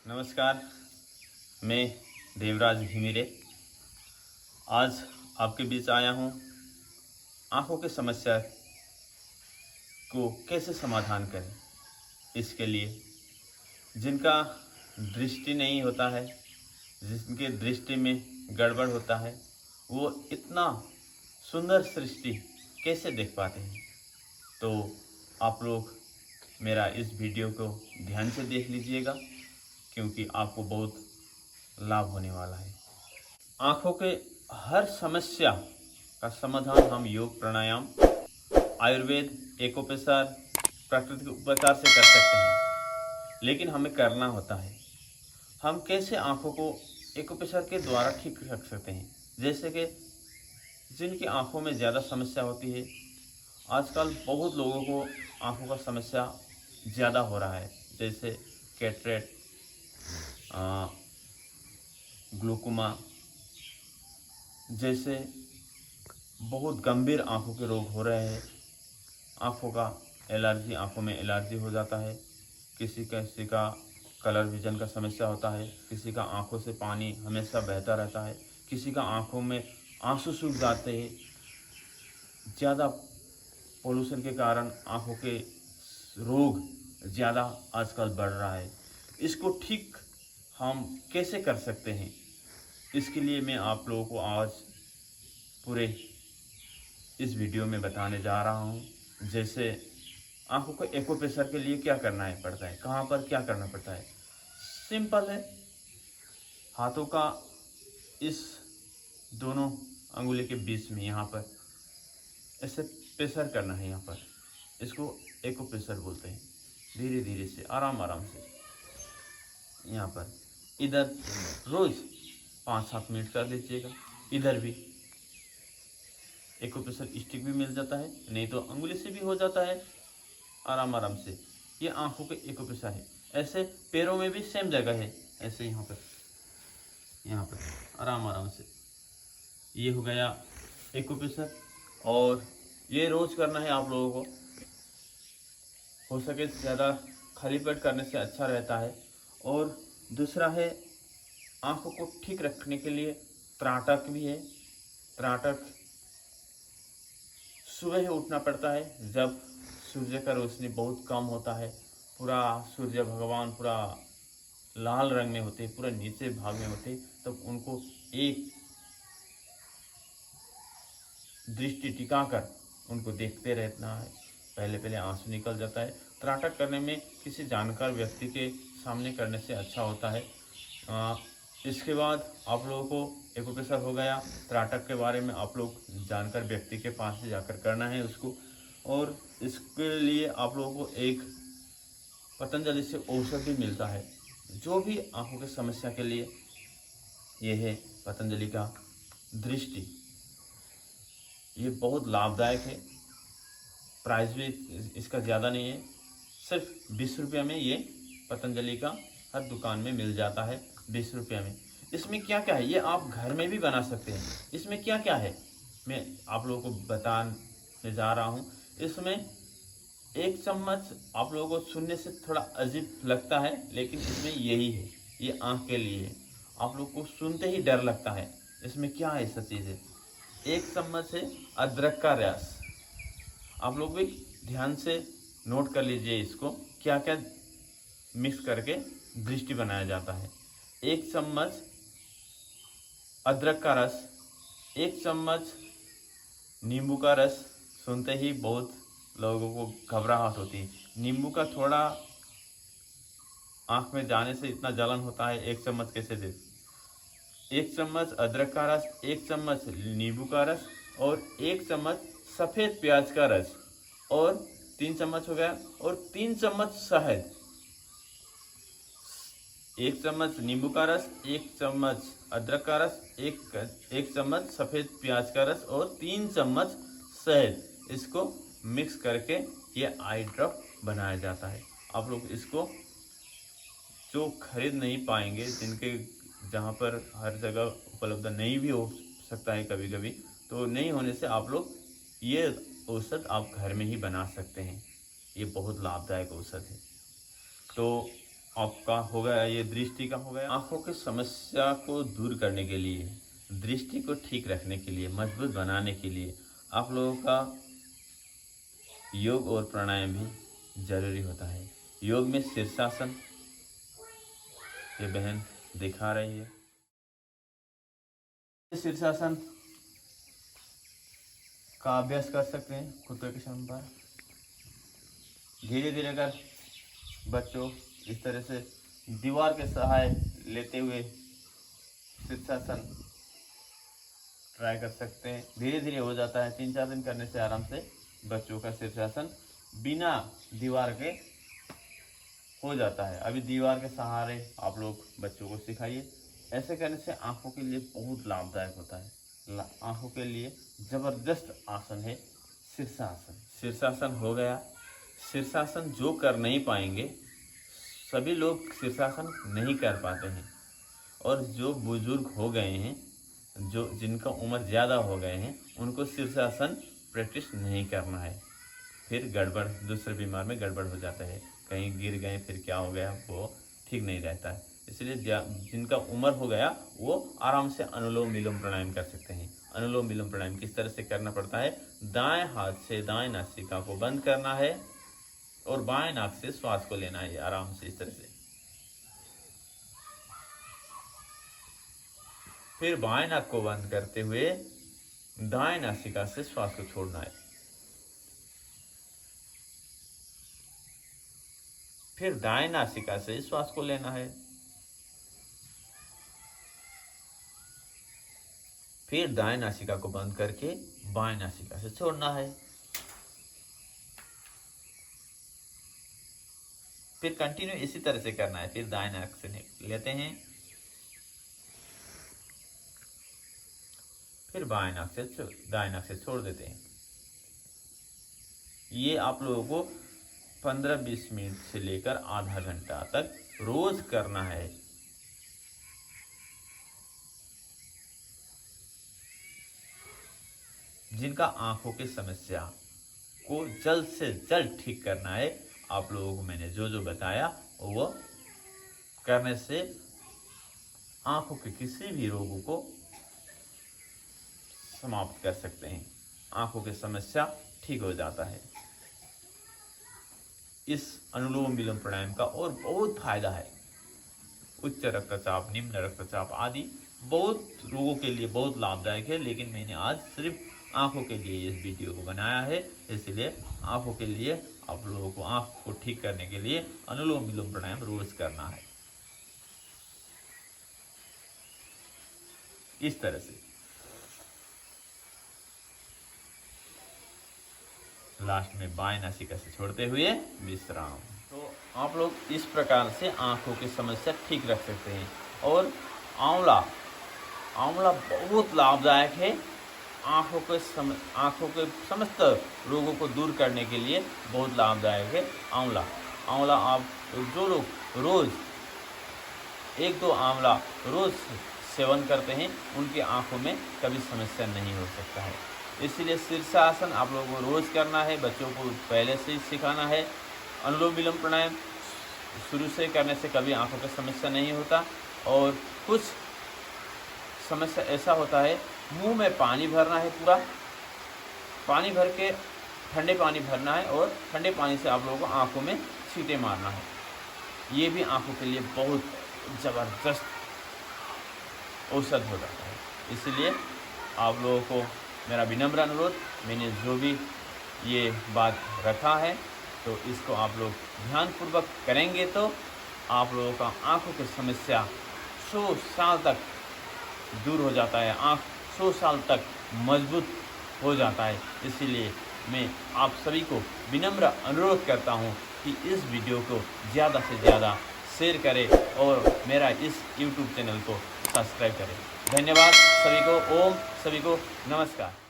नमस्कार, मैं देवराज भीमिरे आज आपके बीच आया हूँ। आँखों की समस्या को कैसे समाधान करें, इसके लिए जिनका दृष्टि नहीं होता है, जिनके दृष्टि में गड़बड़ होता है, वो इतना सुंदर सृष्टि कैसे देख पाते हैं। तो आप लोग मेरा इस वीडियो को ध्यान से देख लीजिएगा, क्योंकि आपको बहुत लाभ होने वाला है। आँखों के हर समस्या का समाधान हम योग, प्राणायाम, आयुर्वेद, एक्यूप्रेशर, प्राकृतिक उपचार से कर सकते हैं, लेकिन हमें करना होता है। हम कैसे आँखों को एक्यूप्रेशर के द्वारा ठीक रख सकते हैं, जैसे कि जिनकी आँखों में ज़्यादा समस्या होती है। आजकल बहुत लोगों को आँखों का समस्या ज़्यादा हो रहा है, जैसे कैटरेक्ट, ग्लूकोमा जैसे बहुत गंभीर आँखों के रोग हो रहे हैं। आँखों का एलर्जी, आँखों में एलर्जी हो जाता है। किसी का कलर विजन का समस्या होता है, किसी का आँखों से पानी हमेशा बहता रहता है, किसी का आँखों में आंसू सूख जाते हैं। ज़्यादा पोल्यूशन के कारण आँखों के रोग ज़्यादा आजकल बढ़ रहा है। इसको ठीक हम कैसे कर सकते हैं, इसके लिए मैं आप लोगों को आज पूरे इस वीडियो में बताने जा रहा हूँ। जैसे आंखों को एक्यूप्रेशर के लिए क्या करना है पड़ता है, कहाँ पर क्या करना पड़ता है। सिंपल है, हाथों का इस दोनों अंगुली के बीच में यहाँ पर ऐसे प्रेशर करना है। यहाँ पर इसको एक्यूप्रेशर बोलते हैं। धीरे धीरे से, आराम आराम से यहाँ पर इधर रोज़ 5-7 मिनट कर लीजिएगा। इधर भी एक्यूप्रेशर स्टिक भी मिल जाता है, नहीं तो अंगुली से भी हो जाता है, आराम आराम से। ये आंखों के एक्यूप्रेशर है। ऐसे पैरों में भी सेम जगह है, ऐसे यहाँ पर आराम आराम से। ये हो गया एक्यूप्रेशर, और ये रोज़ करना है आप लोगों को। हो सके ज़्यादा खाली पेट करने से अच्छा रहता है। और दूसरा है, आंखों को ठीक रखने के लिए त्राटक भी है। त्राटक सुबह ही उठना पड़ता है, जब सूर्य का रोशनी बहुत कम होता है। पूरा सूर्य भगवान पूरा लाल रंग में होते, पूरा नीचे भाग में होते, तब उनको एक दृष्टि टिकाकर उनको देखते रहना है। पहले पहले आंसू निकल जाता है। त्राटक करने में किसी जानकार व्यक्ति के सामने करने से अच्छा होता है। इसके बाद आप लोगों को एक्यूप्रेशर हो गया। त्राटक के बारे में आप लोग जानकार व्यक्ति के पास से जाकर करना है उसको। और इसके लिए आप लोगों को एक पतंजलि से औषधि मिलता है, जो भी आंखों की समस्या के लिए। यह है पतंजलि का दृष्टि। ये बहुत लाभदायक है। प्राइस भी इसका ज़्यादा नहीं है, सिर्फ 20 रुपये में ये पतंजलि का हर दुकान में मिल जाता है, 20 रुपये में। इसमें क्या क्या है, ये आप घर में भी बना सकते हैं। इसमें क्या क्या है मैं आप लोगों को बताने जा रहा हूँ। इसमें 1 चम्मच, आप लोगों को सुनने से थोड़ा अजीब लगता है, लेकिन इसमें यही है, ये आँख के लिए है। आप लोग को सुनते ही डर लगता है, इसमें क्या है ऐसा चीज़ है। 1 चम्मच है अदरक का रस। आप लोग भी ध्यान से नोट कर लीजिए इसको, क्या क्या मिक्स करके दृष्टि बनाया जाता है। 1 चम्मच अदरक का रस, 1 चम्मच नींबू का रस। सुनते ही बहुत लोगों को घबराहट होती है। नींबू का थोड़ा आँख में जाने से इतना जलन होता है, 1 चम्मच कैसे दे। 1 चम्मच अदरक का रस, 1 चम्मच नींबू का रस, और 1 चम्मच सफ़ेद प्याज का रस, और 3 चम्मच हो गया, और 3 चम्मच शहद। 1 चम्मच नींबू का रस, 1 चम्मच अदरक का रस, एक चम्मच सफ़ेद प्याज का रस, और 3 चम्मच शहद। इसको मिक्स करके ये आई ड्रॉप बनाया जाता है। आप लोग इसको जो खरीद नहीं पाएंगे, जिनके जहाँ पर हर जगह उपलब्ध नहीं भी हो सकता है कभी कभी, तो नहीं होने से आप लोग ये औषध आप घर में ही बना सकते हैं। ये बहुत लाभदायक औषध है। तो आपका हो गया, ये दृष्टि का हो गया। आंखों की समस्या को दूर करने के लिए, दृष्टि को ठीक रखने के लिए, मजबूत बनाने के लिए आप लोगों का योग और प्राणायाम भी जरूरी होता है। योग में शीर्षासन, ये बहन दिखा रही है, शीर्षासन का अभ्यास कर सकते हैं घुटनों के सम पर। धीरे धीरे अगर बच्चों इस तरह से दीवार के सहाय लेते हुए शीर्षासन ट्राई कर सकते हैं। धीरे धीरे हो जाता है, 3-4 दिन करने से आराम से बच्चों का शीर्षासन बिना दीवार के हो जाता है। अभी दीवार के सहारे आप लोग बच्चों को सिखाइए। ऐसे करने से आंखों के लिए बहुत लाभदायक होता है। आंखों के लिए जबरदस्त आसन है शीर्षासन। शीर्षासन हो गया। शीर्षासन जो कर नहीं पाएंगे, सभी लोग शीर्षासन नहीं कर पाते हैं, और जो बुजुर्ग हो गए हैं, जो जिनका उम्र ज़्यादा हो गए हैं, उनको शीर्षासन प्रैक्टिस नहीं करना है। फिर गड़बड़, दूसरे बीमार में गड़बड़ हो जाता है, कहीं गिर गए फिर क्या हो गया वो ठीक नहीं रहता है। इसलिए जिनका उम्र हो गया वो आराम से अनुलोम विलोम प्राणायाम कर सकते हैं। अनुलोम विलोम प्राणायाम किस तरह से करना पड़ता है, दाएं हाथ से दाएं नासिका को बंद करना है और बाएं नाक से श्वास को लेना है आराम से इस तरह से। फिर बाएं नाक को बंद करते हुए दाएं नासिका से श्वास को छोड़ना है। फिर दाएं नासिका से श्वास को लेना है। फिर दाएं नासिका को बंद करके बाएं नासिका से छोड़ना है। फिर कंटिन्यू इसी तरह से करना है। फिर दाएं नाक से लेते हैं, फिर दाएं नाक से छोड़ देते हैं। ये आप लोगों को 15-20 मिनट से लेकर आधा घंटा तक रोज करना है। जिनका आंखों की समस्या को जल्द से जल्द ठीक करना है, आप लोगों को मैंने जो जो बताया वो करने से आंखों के किसी भी रोगों को समाप्त कर सकते हैं। आंखों की समस्या ठीक हो जाता है। इस अनुलोम विलोम प्राणायाम का और बहुत फायदा है। उच्च रक्तचाप, निम्न रक्तचाप आदि बहुत रोगों के लिए बहुत लाभदायक है, लेकिन मैंने आज सिर्फ आंखों के लिए इस वीडियो को बनाया है। इसलिए आंखों के लिए आप लोगों को आंख को ठीक करने के लिए अनुलोम विलोम प्राणायाम रोज करना है इस तरह से। लास्ट में बाएं नासिका से छोड़ते हुए विश्राम। तो आप लोग इस प्रकार से आंखों की समस्या ठीक रख सकते हैं। और आंवला बहुत लाभदायक है। आंखों के समस्त रोगों को दूर करने के लिए बहुत लाभदायक है आंवला। आप जो लोग रोज 1-2 आंवला रोज सेवन करते हैं, उनकी आंखों में कभी समस्या नहीं हो सकता है। इसलिए शीर्षासन आप लोगों को रोज करना है, बच्चों को पहले से ही सिखाना है। अनुलोम विलोम प्राणायाम शुरू से करने से कभी आंखों की समस्या नहीं होता। और कुछ समस्या ऐसा होता है, मुंह में पानी भरना है, पूरा पानी भर के ठंडे पानी भरना है और ठंडे पानी से आप लोगों को आंखों में छींटे मारना है। ये भी आंखों के लिए बहुत ज़बरदस्त औषध हो जाता है। इसलिए आप लोगों को मेरा विनम्र अनुरोध, मैंने जो भी ये बात रखा है तो इसको आप लोग ध्यानपूर्वक करेंगे तो आप लोगों का आंखों की समस्या 100 साल तक दूर हो जाता है। आँख 100 साल तक मजबूत हो जाता है। इसीलिए मैं आप सभी को विनम्र अनुरोध करता हूँ कि इस वीडियो को ज़्यादा से ज़्यादा शेयर करें और मेरा इस YouTube चैनल को सब्सक्राइब करें। धन्यवाद सभी को। ओम, सभी को नमस्कार।